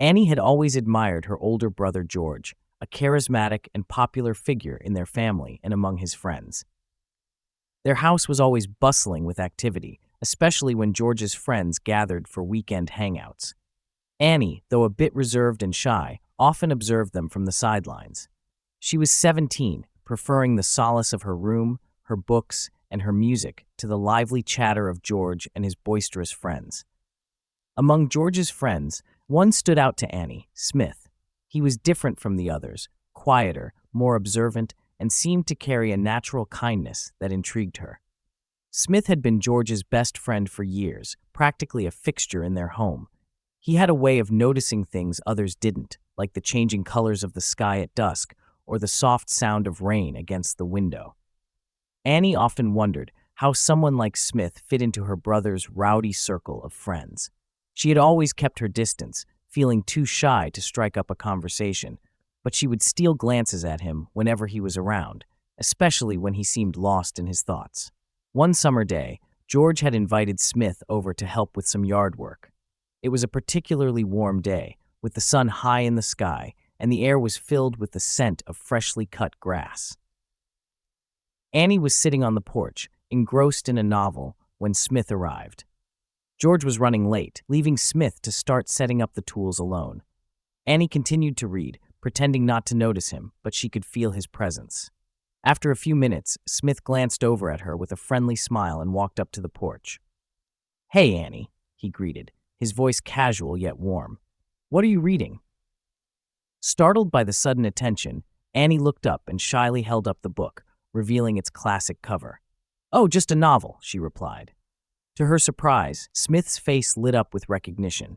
Annie had always admired her older brother George, a charismatic and popular figure in their family and among his friends. Their house was always bustling with activity, especially when George's friends gathered for weekend hangouts. Annie, though a bit reserved and shy, often observed them from the sidelines. She was 17, preferring the solace of her room, her books, and her music to the lively chatter of George and his boisterous friends. Among George's friends, one stood out to Annie, Smith. He was different from the others, quieter, more observant, and seemed to carry a natural kindness that intrigued her. Smith had been George's best friend for years, practically a fixture in their home. He had a way of noticing things others didn't, like the changing colors of the sky at dusk or the soft sound of rain against the window. Annie often wondered how someone like Smith fit into her brother's rowdy circle of friends. She had always kept her distance, feeling too shy to strike up a conversation, but she would steal glances at him whenever he was around, especially when he seemed lost in his thoughts. One summer day, George had invited Smith over to help with some yard work. It was a particularly warm day, with the sun high in the sky, and the air was filled with the scent of freshly cut grass. Annie was sitting on the porch, engrossed in a novel, when Smith arrived. George was running late, leaving Smith to start setting up the tools alone. Annie continued to read, pretending not to notice him, but she could feel his presence. After a few minutes, Smith glanced over at her with a friendly smile and walked up to the porch. "Hey, Annie," he greeted, his voice casual yet warm. "What are you reading?" Startled by the sudden attention, Annie looked up and shyly held up the book, revealing its classic cover. "Oh, just a novel," she replied. To her surprise, Smith's face lit up with recognition.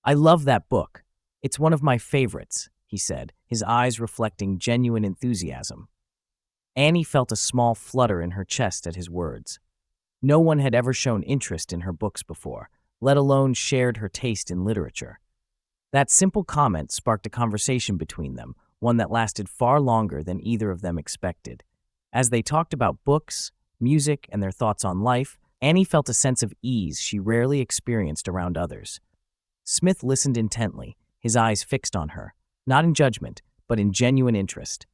"I love that book. It's one of my favorites," he said, his eyes reflecting genuine enthusiasm. Annie felt a small flutter in her chest at his words. No one had ever shown interest in her books before, let alone shared her taste in literature. That simple comment sparked a conversation between them, one that lasted far longer than either of them expected. As they talked about books, music, and their thoughts on life, Annie felt a sense of ease she rarely experienced around others. Smith listened intently, his eyes fixed on her, not in judgment, but in genuine interest.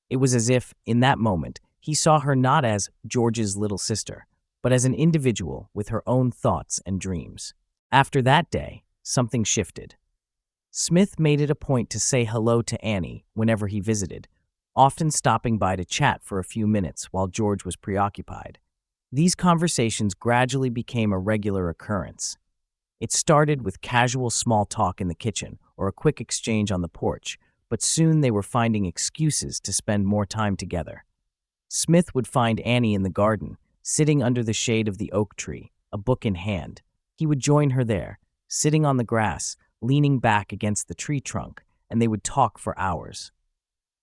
It was as if, in that moment, he saw her not as George's little sister, but as an individual with her own thoughts and dreams. After that day, something shifted. Smith made it a point to say hello to Annie whenever he visited, often stopping by to chat for a few minutes while George was preoccupied. These conversations gradually became a regular occurrence. It started with casual small talk in the kitchen or a quick exchange on the porch, but soon they were finding excuses to spend more time together. Smith would find Annie in the garden, sitting under the shade of the oak tree, a book in hand. He would join her there, sitting on the grass, leaning back against the tree trunk, and they would talk for hours.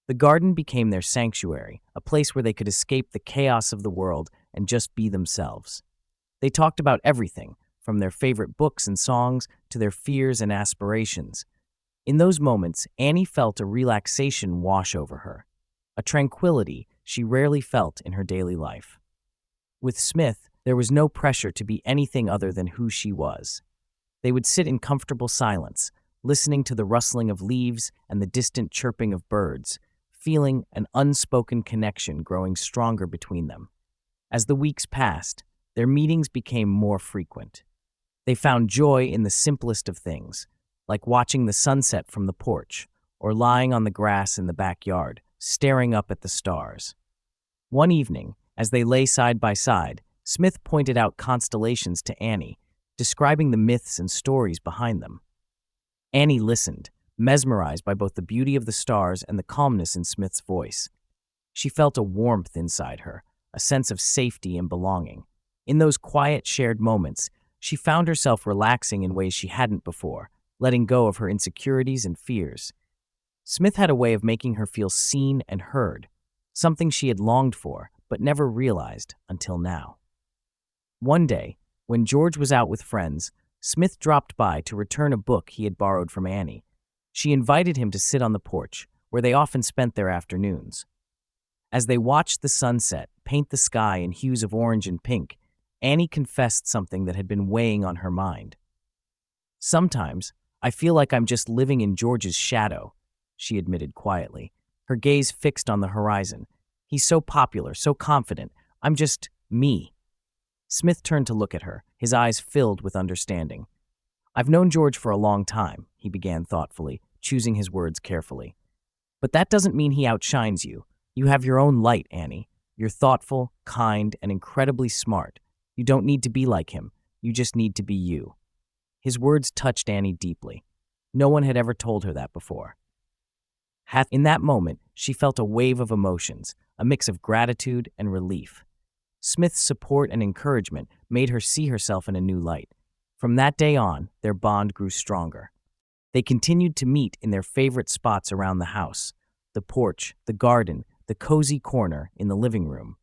The garden became their sanctuary, a place where they could escape the chaos of the world and just be themselves. They talked about everything, from their favorite books and songs to their fears and aspirations. In those moments, Annie felt a relaxation wash over her, a tranquility she rarely felt in her daily life. With Smith, there was no pressure to be anything other than who she was. They would sit in comfortable silence, listening to the rustling of leaves and the distant chirping of birds, feeling an unspoken connection growing stronger between them. As the weeks passed, their meetings became more frequent. They found joy in the simplest of things, like watching the sunset from the porch or lying on the grass in the backyard, staring up at the stars. One evening, as they lay side by side, Smith pointed out constellations to Annie, describing the myths and stories behind them. Annie listened, mesmerized by both the beauty of the stars and the calmness in Smith's voice. She felt a warmth inside her, a sense of safety and belonging. In those quiet, shared moments, she found herself relaxing in ways she hadn't before, letting go of her insecurities and fears. Smith had a way of making her feel seen and heard, something she had longed for but never realized until now. One day, when George was out with friends, Smith dropped by to return a book he had borrowed from Annie. She invited him to sit on the porch, where they often spent their afternoons. As they watched the sunset paint the sky in hues of orange and pink, Annie confessed something that had been weighing on her mind. "Sometimes, I feel like I'm just living in George's shadow, she admitted quietly, her gaze fixed on the horizon. He's so popular, so confident. I'm just me. Smith turned to look at her, his eyes filled with understanding. I've known George for a long time, he began thoughtfully, choosing his words carefully. But that doesn't mean he outshines you. You have your own light, Annie. You're thoughtful, kind, and incredibly smart. You don't need to be like him. You just need to be you. His words touched Annie deeply. No one had ever told her that before. In that moment, she felt a wave of emotions, a mix of gratitude and relief. Smith's support and encouragement made her see herself in a new light. From that day on, their bond grew stronger. They continued to meet in their favorite spots around the house: the porch, the garden, the cozy corner in the living room.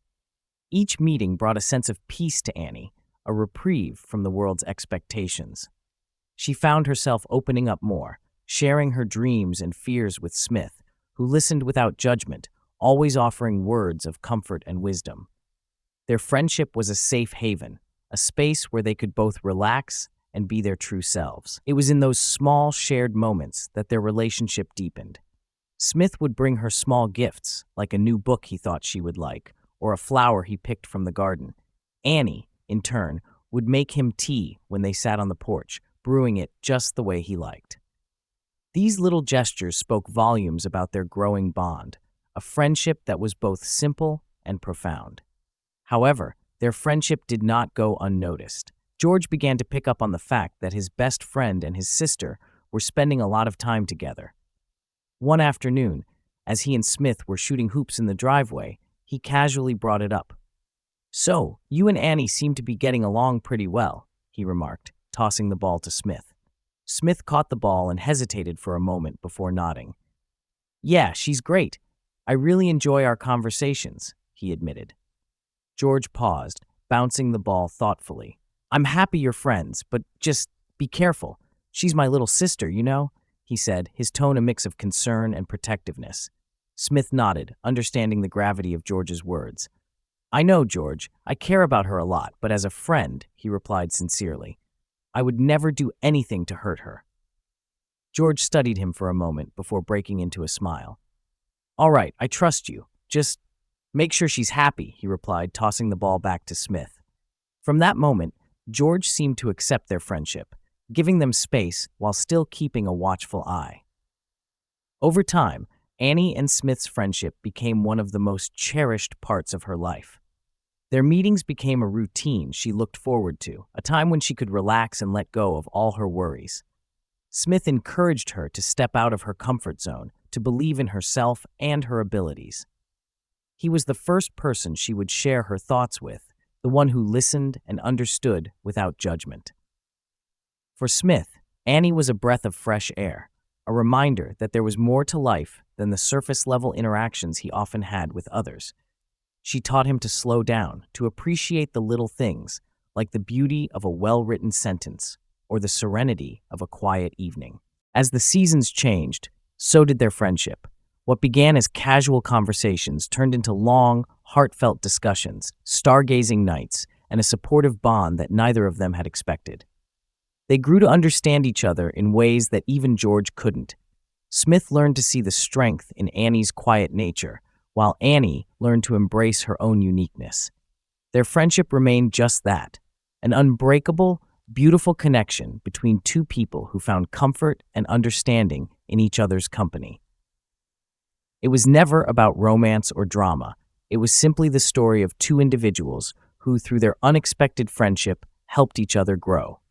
Each meeting brought a sense of peace to Annie, a reprieve from the world's expectations. She found herself opening up more, sharing her dreams and fears with Smith, who listened without judgment, always offering words of comfort and wisdom. Their friendship was a safe haven, a space where they could both relax and be their true selves. It was in those small, shared moments that their relationship deepened. Smith would bring her small gifts, like a new book he thought she would like, or a flower he picked from the garden. Annie, in turn, would make him tea when they sat on the porch, brewing it just the way he liked. These little gestures spoke volumes about their growing bond, a friendship that was both simple and profound. However, their friendship did not go unnoticed. George began to pick up on the fact that his best friend and his sister were spending a lot of time together. One afternoon, as he and Smith were shooting hoops in the driveway, he casually brought it up. "So, you and Annie seem to be getting along pretty well," he remarked, tossing the ball to Smith. Smith caught the ball and hesitated for a moment before nodding. "Yeah, she's great. I really enjoy our conversations," he admitted. George paused, bouncing the ball thoughtfully. "I'm happy you're friends, but just be careful. She's my little sister, you know," he said, his tone a mix of concern and protectiveness. Smith nodded, understanding the gravity of George's words. "I know, George. I care about her a lot, but as a friend," he replied sincerely, "I would never do anything to hurt her." George studied him for a moment before breaking into a smile. "All right, I trust you. Just make sure she's happy," he replied, tossing the ball back to Smith. From that moment, George seemed to accept their friendship, giving them space while still keeping a watchful eye. Over time, Annie and Smith's friendship became one of the most cherished parts of her life. Their meetings became a routine she looked forward to, a time when she could relax and let go of all her worries. Smith encouraged her to step out of her comfort zone, to believe in herself and her abilities. He was the first person she would share her thoughts with, the one who listened and understood without judgment. For Smith, Annie was a breath of fresh air, a reminder that there was more to life than the surface-level interactions he often had with others. She taught him to slow down, to appreciate the little things, like the beauty of a well-written sentence or the serenity of a quiet evening. As the seasons changed, so did their friendship. What began as casual conversations turned into long, heartfelt discussions, stargazing nights, and a supportive bond that neither of them had expected. They grew to understand each other in ways that even George couldn't. Smith learned to see the strength in Annie's quiet nature, while Annie learned to embrace her own uniqueness. Their friendship remained just that, an unbreakable, beautiful connection between two people who found comfort and understanding in each other's company. It was never about romance or drama. It was simply the story of two individuals who, through their unexpected friendship, helped each other grow.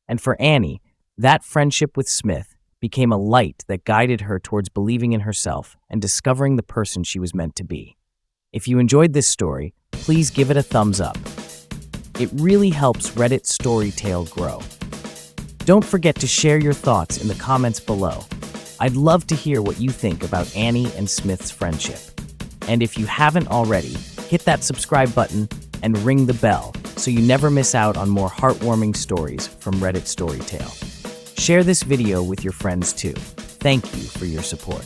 And for Annie, that friendship with Smith became a light that guided her towards believing in herself and discovering the person she was meant to be. If you enjoyed this story, please give it a thumbs up. It really helps Reddit Storytale grow. Don't forget to share your thoughts in the comments below. I'd love to hear what you think about Annie and Smith's friendship. And if you haven't already, hit that subscribe button and ring the bell so you never miss out on more heartwarming stories from Reddit Storytale. Share this video with your friends too. Thank you for your support.